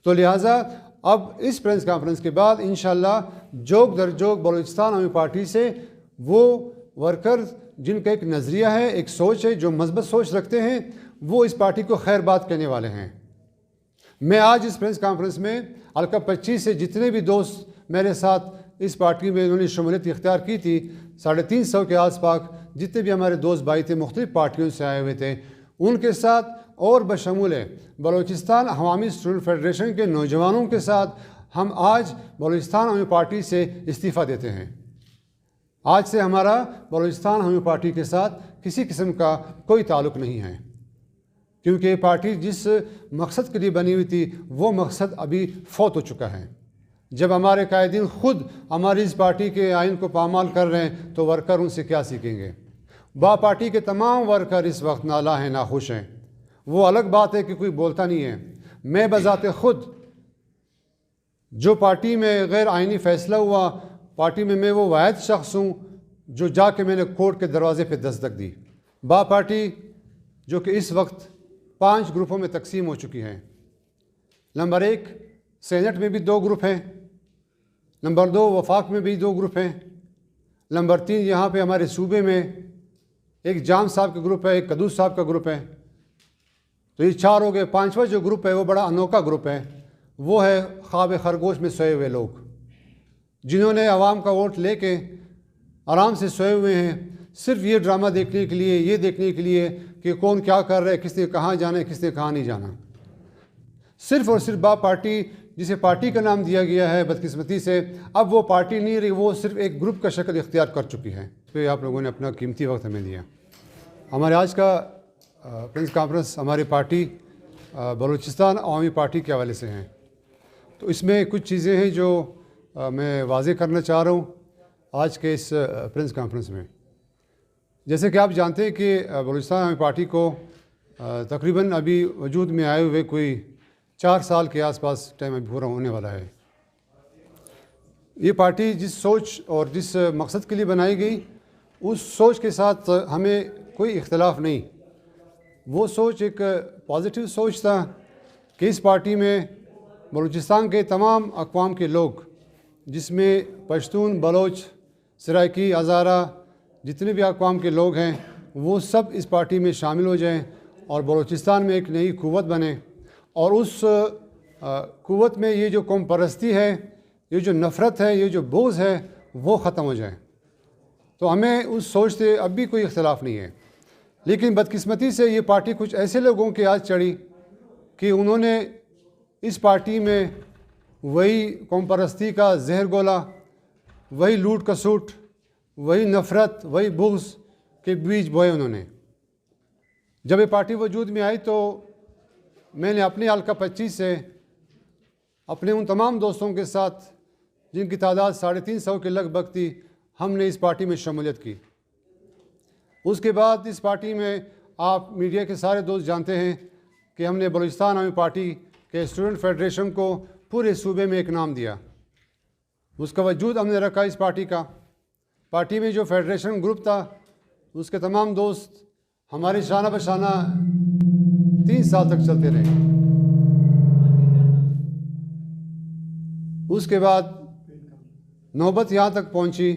तो लिहाजा अब इस प्रेस कॉन्फ्रेंस के बाद इंशाअल्लाह जोग दर जोग बलूचिस्तान अवामी पार्टी से वो वर्कर्स जिनका एक नज़रिया है, एक सोच है, जो मजबूत सोच रखते हैं, वो इस पार्टी को खैर बात कहने वाले हैं। मैं आज इस प्रेस कॉन्फ्रेंस में हल्का 25 से जितने भी दोस्त मेरे साथ इस पार्टी में उन्होंने शमूलियत इख्तियार की थी, 350 के आसपास जितने भी हमारे दोस्त भाई थे, मुख्तलिफ पार्टियों से आए हुए थे, उनके साथ और बशमूल बलूचिस्तान अवामी स्टूडेंट फेडरेशन के नौजवानों के साथ हम आज बलूचिस्तान अवामी पार्टी से इस्तीफ़ा देते हैं। आज से हमारा बलूचिस्तान अवामी पार्टी के साथ किसी किस्म का कोई ताल्लुक़ नहीं है, क्योंकि ये पार्टी जिस मकसद के लिए बनी हुई थी वो मकसद अभी फौत हो चुका है। जब हमारे कायदीन ख़ुद हमारी इस पार्टी के आइन को पामाल कर रहे हैं तो वर्कर उनसे क्या सीखेंगे। बा पार्टी के तमाम वर्कर इस वक्त नाला हैं, नाखुश हैं। वो अलग बात है कि कोई बोलता नहीं है। मैं बज़ाते ख़ुद जो पार्टी में गैर आइनी फ़ैसला हुआ, पार्टी में मैं वो वाहिद शख्स हूँ जो जाके मैंने कोर्ट के दरवाज़े पे दस्तक दी। बा पार्टी जो कि इस वक्त 5 ग्रुपों में तकसीम हो चुकी हैं। नंबर 1 सेनेट में भी 2 ग्रुप हैं, नंबर 2 वफाक में भी 2 ग्रुप हैं, नंबर 3 यहाँ पे हमारे सूबे में एक जाम साहब का ग्रुप है, एक कदूस साहब का ग्रुप है। तो ये 4 हो गए। 5वां जो ग्रुप है वो बड़ा अनोखा ग्रुप है, वो है ख्वाब खरगोश में सोए हुए लोग, जिन्होंने आवाम का वोट लेके आराम से सोए हुए हैं, सिर्फ ये ड्रामा देखने के लिए, ये देखने के लिए कि कौन क्या कर रहा है, किसने कहाँ जाना है, किसने कहाँ नहीं जाना। सिर्फ और सिर्फ बा पार्टी जिसे पार्टी का नाम दिया गया है, बदकिस्मती से अब वो पार्टी नहीं रही, वो सिर्फ एक ग्रुप का शक्ल इख्तियार कर चुकी है। तो आप लोगों ने अपना कीमती वक्त हमें दिया। हमारे आज का प्रेस कॉन्फ्रेंस हमारी पार्टी बलूचिस्तान अवामी पार्टी के हवाले से हैं। तो इसमें कुछ चीज़ें हैं जो मैं वाज़े करना चाह रहा हूँ आज के इस प्रेस कॉन्फ्रेंस में। जैसे कि आप जानते हैं कि बलूचिस्तान अवामी पार्टी को तकरीबन अभी वजूद में आए हुए कोई 4 साल के आसपास टाइम अभी पूरा होने वाला है। ये पार्टी जिस सोच और जिस मकसद के लिए बनाई गई, उस सोच के साथ हमें कोई इख्तलाफ नहीं। वो सोच एक पॉजिटिव सोच था कि इस पार्टी में बलूचिस्तान के तमाम अक़वाम के लोग, जिसमें पश्तून, बलोच, सराइकी, हज़ारा, जितने भी अक़वाम के लोग हैं, वो सब इस पार्टी में शामिल हो जाएं और बलूचिस्तान में एक नई क़ुव्वत बने। और उस क़ुव्वत में ये जो कौम परस्ती है, ये जो नफ़रत है, ये जो बोझ है, वो ख़त्म हो जाए। तो हमें उस सोच से अब भी कोई इख्तलाफ नहीं है। लेकिन बदकिस्मती से ये पार्टी कुछ ऐसे लोगों के आज चढ़ी कि उन्होंने इस पार्टी में वही कौम परस्ती का जहर गोला, वही लूट कसूट, वही नफ़रत, वही बुग़्ज़ के बीज बोए उन्होंने। जब ये पार्टी वजूद में आई तो मैंने अपने हल्का 25 से अपने उन तमाम दोस्तों के साथ, जिनकी तादाद 350 के लगभग थी, हमने इस पार्टी में शमूलियत की। उसके बाद इस पार्टी में आप मीडिया के सारे दोस्त जानते हैं कि हमने बलूचिस्तान अवामी पार्टी के स्टूडेंट फेडरेशन को पूरे सूबे में एक नाम दिया। उसका वजूद हमने रखा इस पार्टी का। पार्टी में जो फेडरेशन ग्रुप था, उसके तमाम दोस्त हमारे शाना बशाना 3 साल तक चलते रहे। उसके बाद नौबत यहाँ तक पहुँची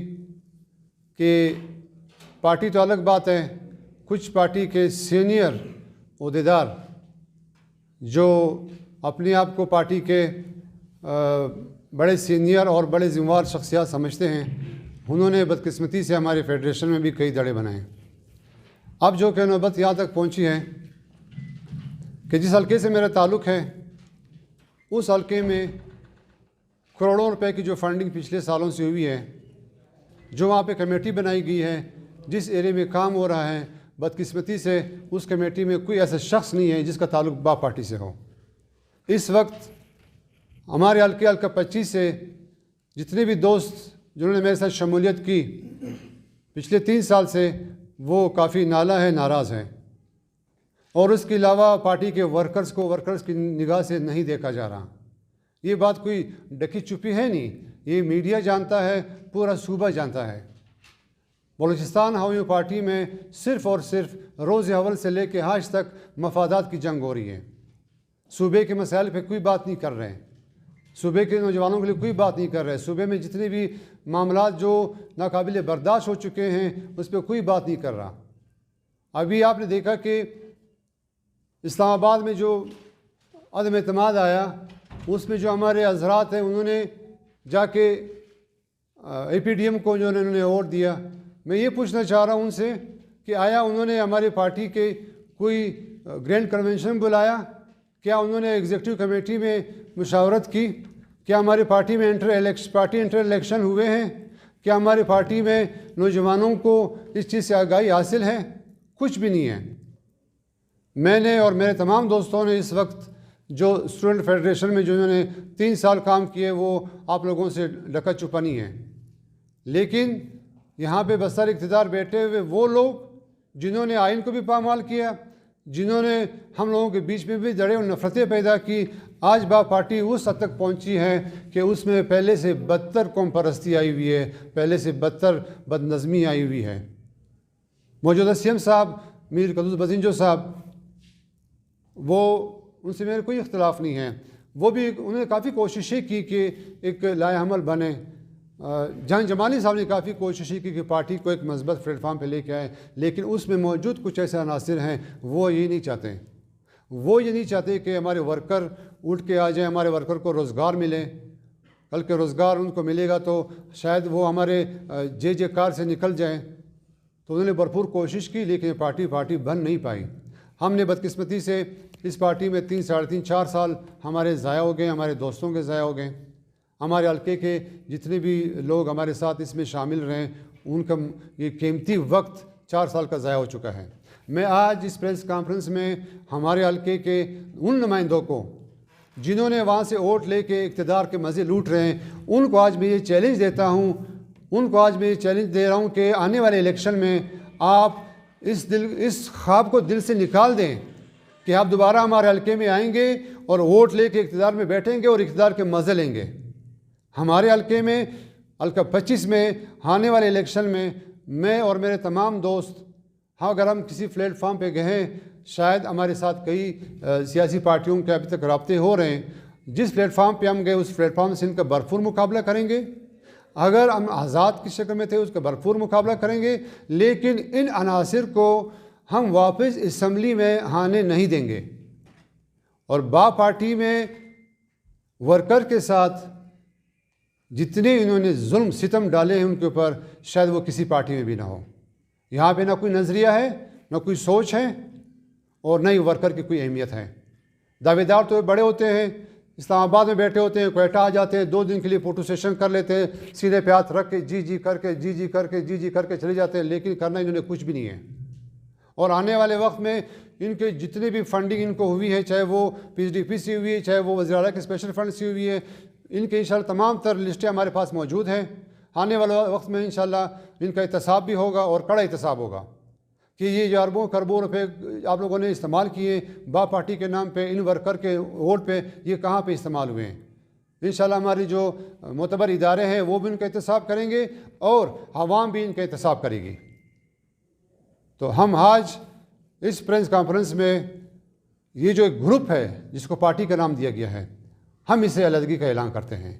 कि पार्टी तो अलग बात है, कुछ पार्टी के सीनियर ओहदेदार जो अपने आप को पार्टी के बड़े सीनियर और बड़े ज़िम्मेदार शख्सियत समझते हैं, उन्होंने बदकिस्मती से हमारे फेडरेशन में भी कई दड़े बनाए। अब जो कि नौबत यहाँ तक पहुँची है कि जिस हल्के से मेरा ताल्लुक़ है, उस हल्के में करोड़ों रुपए की जो फंडिंग पिछले सालों से हुई है, जो वहाँ पे कमेटी बनाई गई है, जिस एरिया में काम हो रहा है, बदकिस्मती से उस कमेटी में कोई ऐसा शख्स नहीं है जिसका ताल्लुक़ बा पार्टी से हो। इस वक्त हमारे हल्का 25 से जितने भी दोस्त जिन्होंने मेरे साथ शमूलियत की पिछले 3 साल से, वो काफ़ी नाला है, नाराज़ है। और उसके अलावा पार्टी के वर्कर्स को वर्कर्स की निगाह से नहीं देखा जा रहा। ये बात कोई ढकी छुपी है नहीं, ये मीडिया जानता है, पूरा सूबा जानता है। बलूचिस्तान अवामी पार्टी में सिर्फ़ और सिर्फ रोज़ अव्वल से लेकर आज तक मफादात की जंग हो रही है। सूबे के मसाइल पे कोई बात नहीं कर रहे हैं, सूबे के नौजवानों के लिए कोई बात नहीं कर रहे हैं, सूबे में जितने भी मामलात जो नाकाबिल बर्दाश्त हो चुके हैं उस पर कोई बात नहीं कर रहा। अभी आपने देखा कि इस्लामाबाद में जो अदम एतमाद आया, उसमें जो हमारे हज़रात हैं उन्होंने जाके APDM को जो उन्होंने वोट दिया। मैं ये पूछना चाह रहा हूँ उनसे कि आया उन्होंने हमारी पार्टी के कोई ग्रैंड कन्वेंशन बुलाया? क्या उन्होंने एग्जीक्यूटिव कमेटी में मुशावरत की? क्या हमारी पार्टी में पार्टी इंटर इलेक्शन हुए हैं? क्या हमारी पार्टी में नौजवानों को इस चीज़ से आगाही हासिल है? कुछ भी नहीं है। मैंने और मेरे तमाम दोस्तों ने इस वक्त जो स्टूडेंट फेडरेशन में जो उन्होंने 3 साल काम किए वो आप लोगों से ढका छुपा नहीं है। लेकिन यहाँ पे बसर इक़्तिदार बैठे हुए वो लोग जिन्होंने आइन को भी पामाल किया, जिन्होंने हम लोगों के बीच में भी जड़े और नफ़रतें पैदा की, आज बा पार्टी उस हद तक पहुँची है कि उसमें पहले से बदतर कौम परस्ती आई हुई है, पहले से बदतर बदनज़मी आई हुई है। मौजूदा CM साहब मीर क़ुद्दूस बज़िंजो साहब, वो उनसे मेरे कोई इख्तलाफ नहीं है, वो भी उन्होंने काफ़ी कोशिशें की कि एक लाएहमल बने। जहां जमाली साहब ने काफ़ी कोशिशें की कि पार्टी को एक मजबूत प्लेटफार्म पे लेके आए, लेकिन उसमें मौजूद कुछ ऐसे अनासिर हैं वो ये नहीं चाहते। वो ये नहीं चाहते कि हमारे वर्कर उठ के आ जाएं, हमारे वर्कर को रोज़गार मिले। कल के रोज़गार उनको मिलेगा तो शायद वो हमारे जे कार से निकल जाएँ। तो उन्होंने भरपूर कोशिश की, लेकिन पार्टी बन नहीं पाई। हमने बदकिस्मती से इस पार्टी में 3, साढ़े 3, 4 साल हमारे ज़ाया हो गए, हमारे दोस्तों के ज़ाया हो गए। हमारे हल्के के जितने भी लोग हमारे साथ इसमें शामिल रहे, उनका ये कीमती वक्त 4 साल का ज़ाया हो चुका है। मैं आज इस प्रेस कॉन्फ्रेंस में हमारे हल्के के उन नुमाइंदों को जिन्होंने वहाँ से वोट लेके इक़्तिदार के मज़े लूट रहे हैं, उनको आज मैं ये चैलेंज देता हूँ, उनको आज मैं ये चैलेंज दे रहा हूँ कि आने वाले इलेक्शन में आप इस ख्वाब को दिल से निकाल दें कि आप दोबारा हमारे हल्के में आएंगे और वोट लेके इक़्तिदार में बैठेंगे और इक़्तिदार के मज़े लेंगे। हमारे हल्के में हल्का 25 में आने वाले इलेक्शन में मैं और मेरे तमाम दोस्त, हाँ, अगर हम किसी प्लेटफार्म पे गए, शायद हमारे साथ कई सियासी पार्टियों के अभी तक रब्ते हो रहे हैं, जिस प्लेटफार्म पे हम गए उस प्लेटफार्म से इनका भरपूर मुकाबला करेंगे। अगर हम आज़ाद की शक्ल में थे उसका भरपूर मुकाबला करेंगे, लेकिन इन अनासिर को हम वापस असम्बली में आने नहीं देंगे। और बा पार्टी में वर्कर के साथ जितने इन्होंने जुल्म सितम डाले हैं उनके ऊपर शायद वो किसी पार्टी में भी ना हो। यहाँ पे ना कोई नज़रिया है, ना कोई सोच है, और न ही वर्कर की कोई अहमियत है। दावेदार तो बड़े होते हैं, इस्लामाबाद में बैठे होते हैं, क्वेटा आ जाते हैं, 2 दिन के लिए फ़ोटो सेशन कर लेते हैं, सीधे पे हाथ रख के जी करके चले जाते हैं, लेकिन करना इन्होंने कुछ भी नहीं है। और आने वाले वक्त में इनके जितने भी फंडिंग इनको हुई है, चाहे वो PSDP से हुई है, चाहे वो वज़ीर आला के स्पेशल फंड से हुई है, इनके इंशाल्लाह तमाम तर लिस्टें हमारे पास मौजूद हैं। आने वाले वक्त में इंशाल्लाह इनका एहतसाब भी होगा और कड़ा एहतसाब होगा कि ये अरबों खरबों रुपये आप लोगों ने इस्तेमाल किए बा पार्टी के नाम पे, इन वर्कर के वोट पे, ये कहाँ पे इस्तेमाल हुए हैं। इंशाल्लाह हमारी जो मोतबर इदारे हैं वो भी इनका एहतसाब करेंगे और आवाम भी इनका एहतसाब करेगी। तो हम आज इस प्रेस कॉन्फ्रेंस में ये जो एक ग्रुप है जिसको पार्टी का नाम दिया गया है, हम इसे अलहदगी का ऐलान करते हैं।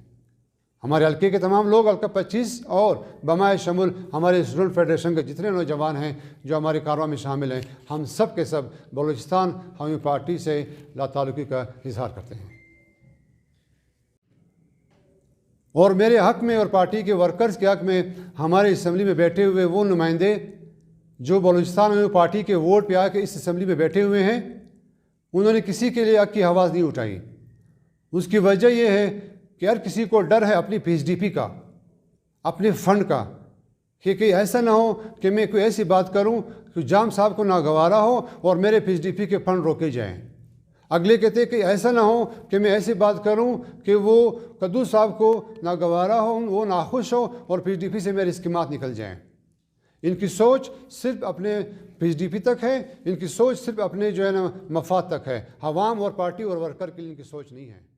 हमारे हल्के के तमाम लोग, हल्का 25 और बमाए शमुल हमारे स्टूडेंट फेडरेशन के जितने नौजवान हैं जो हमारे कारवां में शामिल हैं, हम सब के सब बलूचिस्तान अवामी पार्टी से लाताल्लुकी का इजहार करते हैं। और मेरे हक़ में और पार्टी के वर्कर्स के हक़ में हमारे असम्बली में बैठे हुए वो नुमाइंदे जो बलूचिस्तान अवामी पार्टी के वोट पे आके इस असम्बली में बैठे हुए हैं, उन्होंने किसी के लिए हक़ की आवाज़ नहीं उठाई। उसकी वजह यह है कि हर किसी को डर है अपनी PSDP का, अपने फ़ंड का, कि कहीं ऐसा ना हो कि मैं कोई ऐसी बात करूं कि जाम साहब को नागवारा हो और मेरे PSDP के फ़ंड रोके जाएं। अगले कहते कि ऐसा ना हो कि मैं ऐसी बात करूं कि वो कद्दूस साहब को नागवारा हो, वो नाखुश हो और PSDP से मेरी स्कीमात निकल जाएं। इनकी सोच सिर्फ अपने PSDP तक है, इनकी सोच सिर्फ अपने जो है ना मफाद तक है। अवाम और पार्टी और वर्कर के लिए इनकी सोच नहीं है।